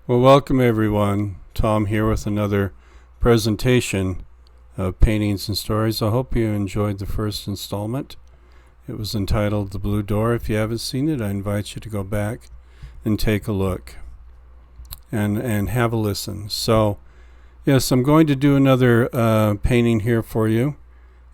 Well, welcome everyone. Tom here with another presentation of Paintings and Stories. I hope you enjoyed the first installment. It was entitled The Blue Door. If you haven't seen it, I invite you to go back and take a look and have a listen. So, yes, I'm going to do another painting here for you.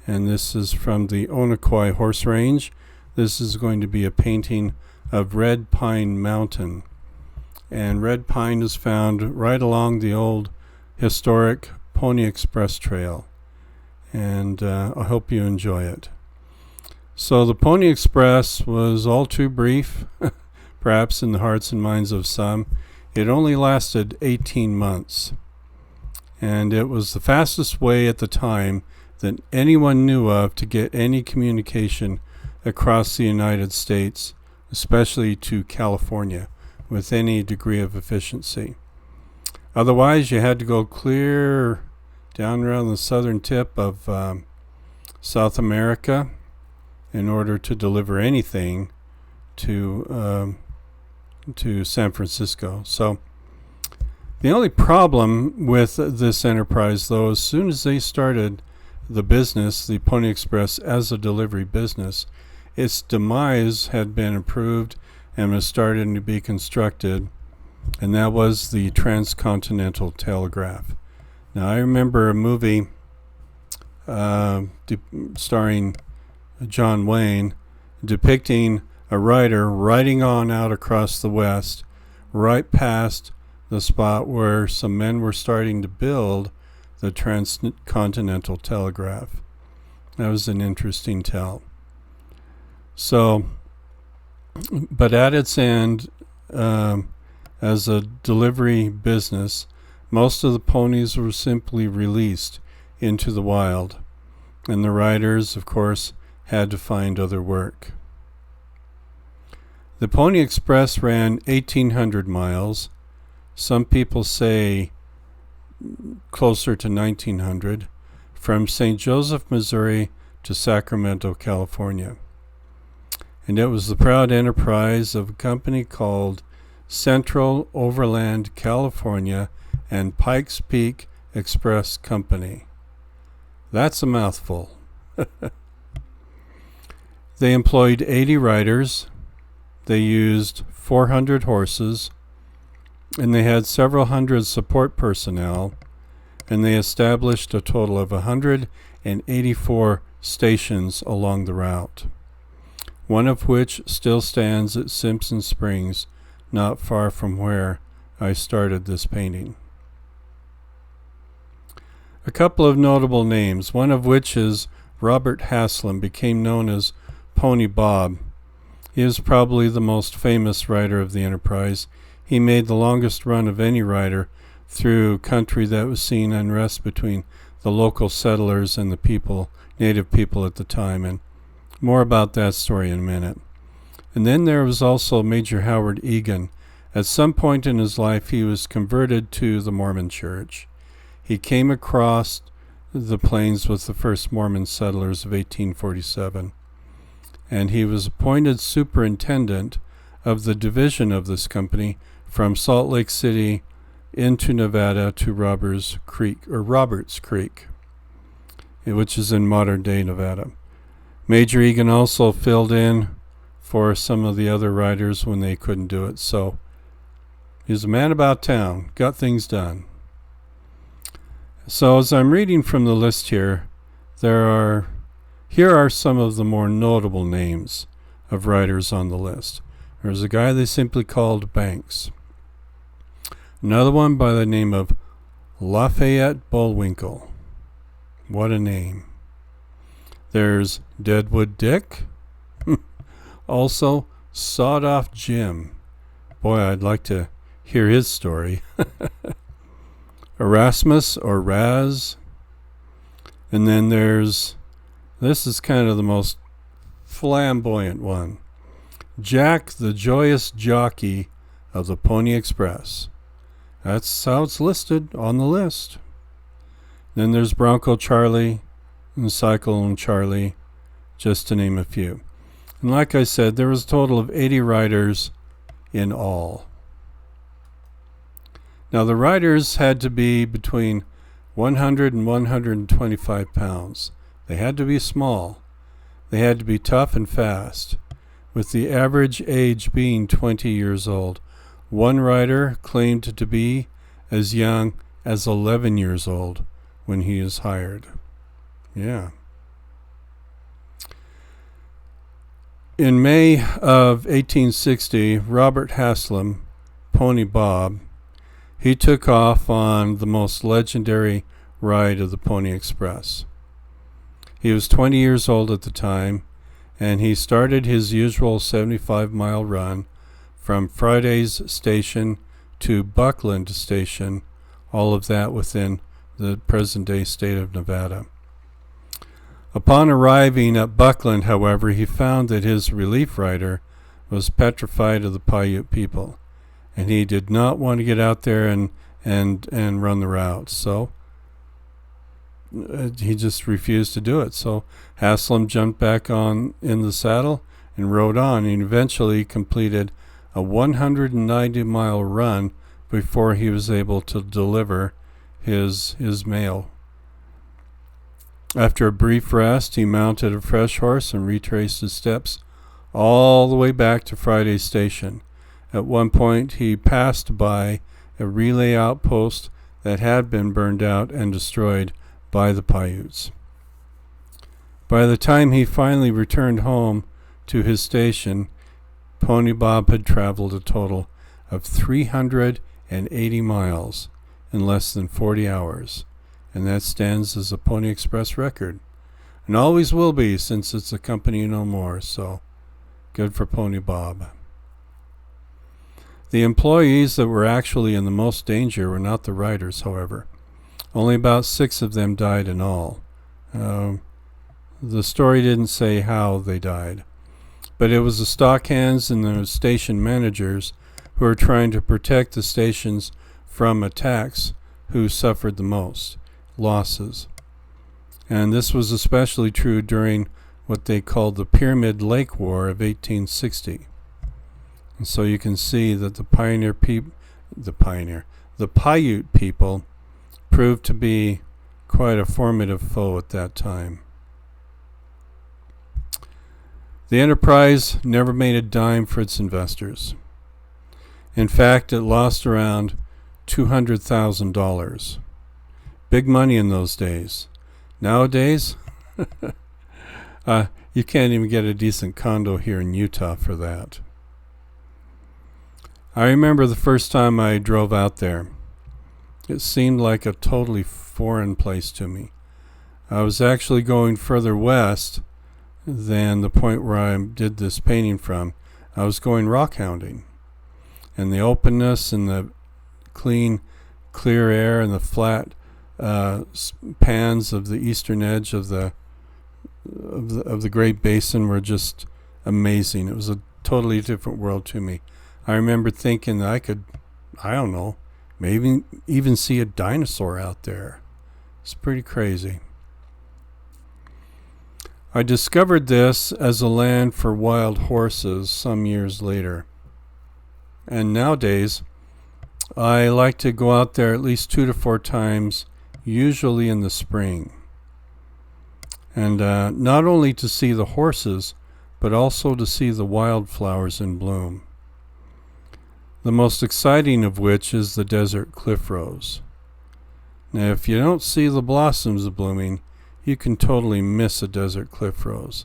And this is from the Onaqui Horse Range. This is going to be a painting of Red Pine Mountain. And red pine is found right along the old historic Pony Express Trail. And I hope you enjoy it. So the Pony Express was all too brief, perhaps in the hearts and minds of some. It only lasted 18 months. And it was the fastest way at the time that anyone knew of to get any communication across the United States, especially to California, with any degree of efficiency. Otherwise, you had to go clear down around the southern tip of South America in order to deliver anything to San Francisco. So the only problem with this enterprise, though, as soon as they started the business, the Pony Express, as a delivery business, its demise had been approved and was starting to be constructed, and that was the transcontinental telegraph. Now, I remember a movie starring John Wayne depicting a rider riding on out across the west, right past the spot where some men were starting to build the transcontinental telegraph. That was an interesting tell. So, but at its end, as a delivery business, most of the ponies were simply released into the wild, and the riders, of course, had to find other work. The Pony Express ran 1,800 miles. Some people say closer to 1,900, from St. Joseph, Missouri to Sacramento, California. And it was the proud enterprise of a company called Central Overland California and Pikes Peak Express Company. That's a mouthful. They employed 80 riders. They used 400 horses, and they had several hundred support personnel, and they established a total of 184 stations along the route, one of which still stands at Simpson Springs, not far from where I started this painting. A couple of notable names, one of which is Robert Haslam, became known as Pony Bob. He is probably the most famous rider of the enterprise. He made the longest run of any rider through country that was seeing unrest between the local settlers and the native people at the time, and more about that story in a minute. And then there was also Major Howard Egan. At some point in his life, he was converted to the Mormon Church. He came across the plains with the first Mormon settlers of 1847, and he was appointed superintendent of the division of this company from Salt Lake City into Nevada to Roberts Creek, which is in modern-day Nevada. Major Egan also filled in for some of the other riders when they couldn't do it. So he's a man about town, got things done. So as I'm reading from the list here, here are some of the more notable names of riders on the list. There's a guy they simply called Banks. Another one by the name of Lafayette Bullwinkle. What a name. There's Deadwood Dick. Also, Sawed Off Jim. Boy, I'd like to hear his story. Erasmus or Raz. And then this is kind of the most flamboyant one. Jack the Joyous Jockey of the Pony Express. That's how it's listed on the list. Then there's Bronco Charlie and Cyclone Charlie, just to name a few. And like I said, there was a total of 80 riders in all. Now the riders had to be between 100 and 125 pounds. They had to be small. They had to be tough and fast, with the average age being 20 years old. One rider claimed to be as young as 11 years old when he is hired. Yeah. In May of 1860, Robert Haslam, Pony Bob, he took off on the most legendary ride of the Pony Express. He was 20 years old at the time, and he started his usual 75-mile run from Friday's station to Buckland Station, all of that within the present-day state of Nevada. Upon arriving at Buckland, however, he found that his relief rider was petrified of the Paiute people, and he did not want to get out there and run the route. So he just refused to do it. So Haslam jumped back on in the saddle and rode on, and eventually completed a 190-mile run before he was able to deliver his mail. After a brief rest, he mounted a fresh horse and retraced his steps all the way back to Friday's station. At one point, he passed by a relay outpost that had been burned out and destroyed by the Paiutes. By the time he finally returned home to his station, Pony Bob had traveled a total of 380 miles in less than 40 hours. And that stands as a Pony Express record, and always will be since it's a company no more. So good for Pony Bob. The employees that were actually in the most danger were not the riders, however. Only about 6 of them died in all. The story didn't say how they died, but it was the stock hands and the station managers who were trying to protect the stations from attacks who suffered the most losses. And this was especially true during what they called the Pyramid Lake War of 1860. And so you can see that the Paiute people proved to be quite a formative foe at that time. The enterprise never made a dime for its investors. In fact, it lost around $200,000. Big money in those days. Nowadays, you can't even get a decent condo here in Utah for that. I remember the first time I drove out there. It seemed like a totally foreign place to me. I was actually going further west than the point where I did this painting from. I was going rock hounding. And the openness and the clean, clear air and the flat pans of the eastern edge of the Great Basin were just amazing. It was a totally different world to me. I remember thinking that I could, I don't know, maybe even see a dinosaur out there. It's pretty crazy. I discovered this as a land for wild horses some years later. And nowadays, I like to go out there at least 2 to 4 times, usually in the spring. And not only to see the horses, but also to see the wildflowers in bloom. The most exciting of which is the desert cliff rose. Now, if you don't see the blossoms blooming, you can totally miss a desert cliff rose.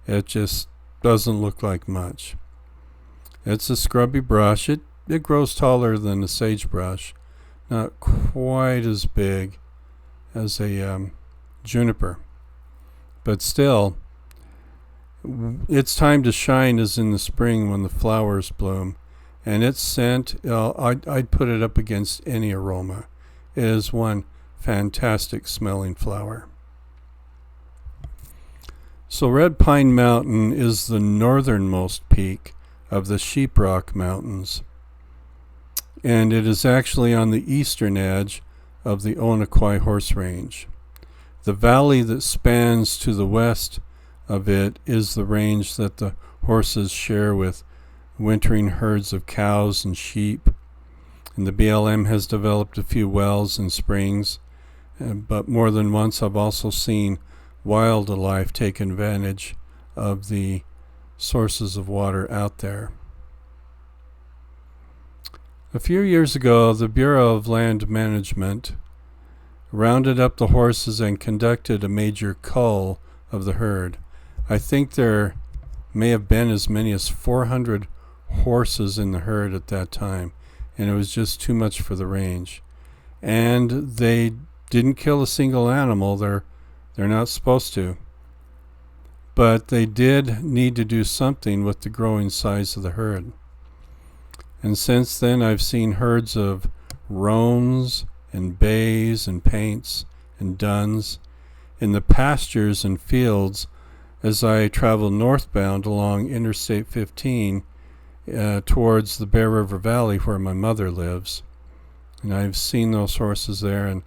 It just doesn't look like much. It's a scrubby brush. It grows taller than a sagebrush, not quite as big as a juniper. But still, its time to shine is in the spring when the flowers bloom. And its scent, I'd put it up against any aroma. It is one fantastic smelling flower. So Red Pine Mountain is the northernmost peak of the Sheeprock Mountains. And it is actually on the eastern edge of the Onaqui Horse Range. The valley that spans to the west of it is the range that the horses share with wintering herds of cows and sheep. And the BLM has developed a few wells and springs, but more than once I've also seen wildlife take advantage of the sources of water out there. A few years ago, the Bureau of Land Management rounded up the horses and conducted a major cull of the herd. I think there may have been as many as 400 horses in the herd at that time, and it was just too much for the range. And they didn't kill a single animal. They're not supposed to. But they did need to do something with the growing size of the herd. And since then, I've seen herds of roans and bays and paints and duns in the pastures and fields as I travel northbound along Interstate 15 towards the Bear River Valley where my mother lives. And I've seen those horses there, and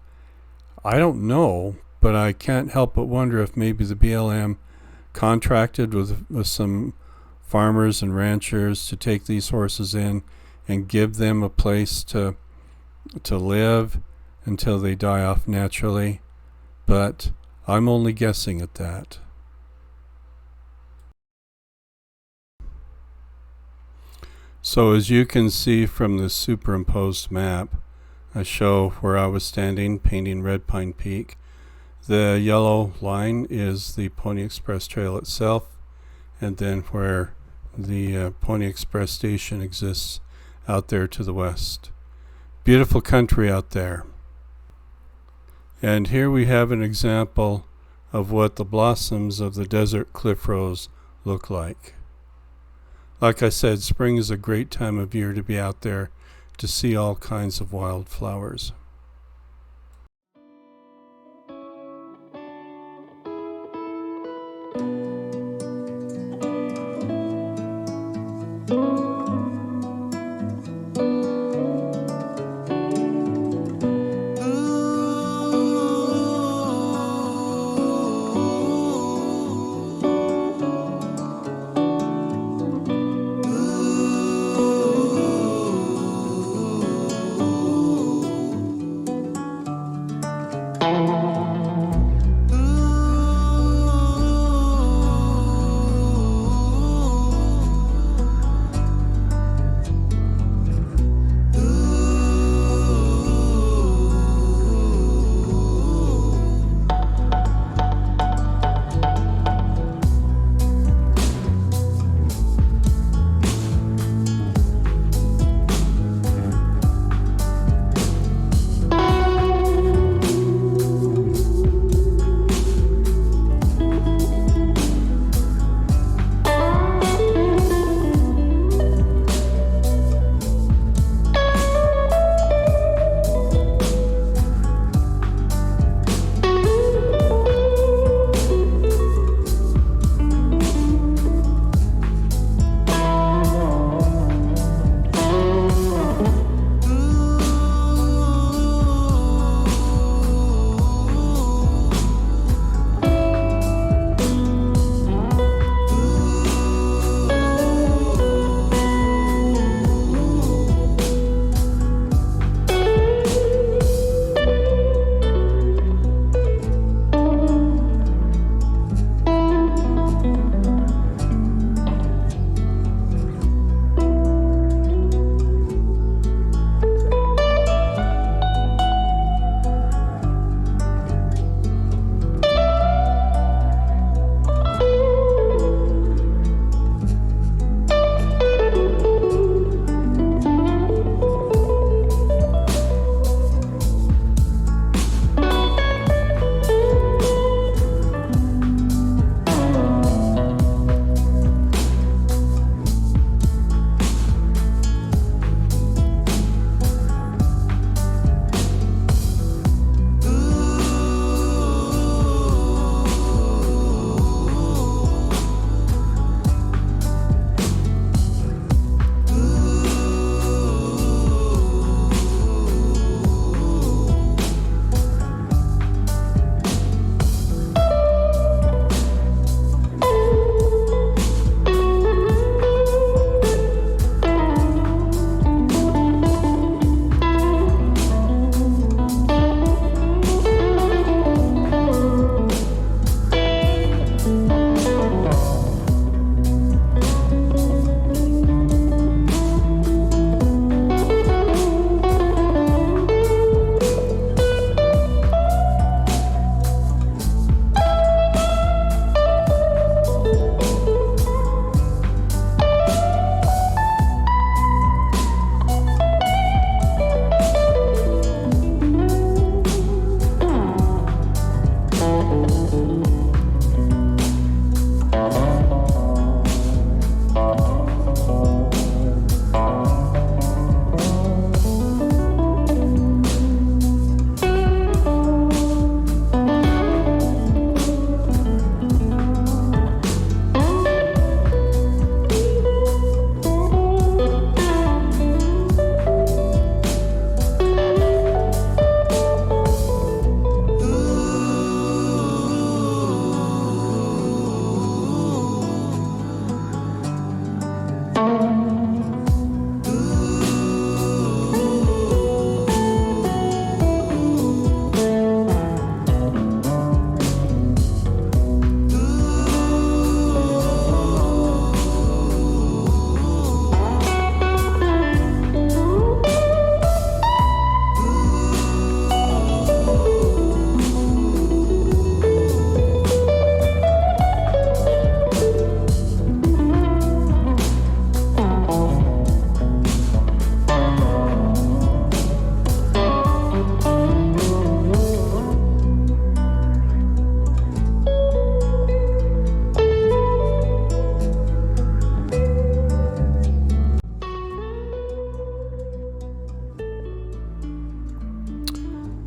I don't know, but I can't help but wonder if maybe the BLM contracted with some farmers and ranchers to take these horses in and give them a place to live until they die off naturally. But I'm only guessing at that. So as you can see from the superimposed map, I show where I was standing painting Red Pine Peak. The yellow line is the Pony Express Trail itself, and then where the Pony Express station exists out there to the west. Beautiful country out there. And here we have an example of what the blossoms of the desert cliff rose look like. Like I said, spring is a great time of year to be out there to see all kinds of wildflowers.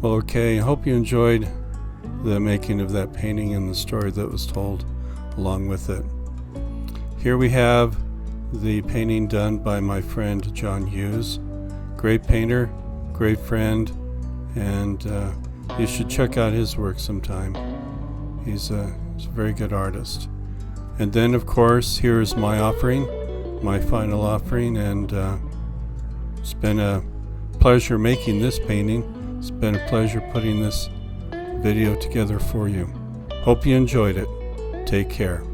Well, okay, I hope you enjoyed the making of that painting and the story that was told along with it. Here we have the painting done by my friend John Hughes. Great painter, great friend, and you should check out his work sometime. He's a very good artist. And then, of course, here's my offering, my final offering, and it's been a pleasure making this painting. It's been a pleasure putting this video together for you. Hope you enjoyed it. Take care.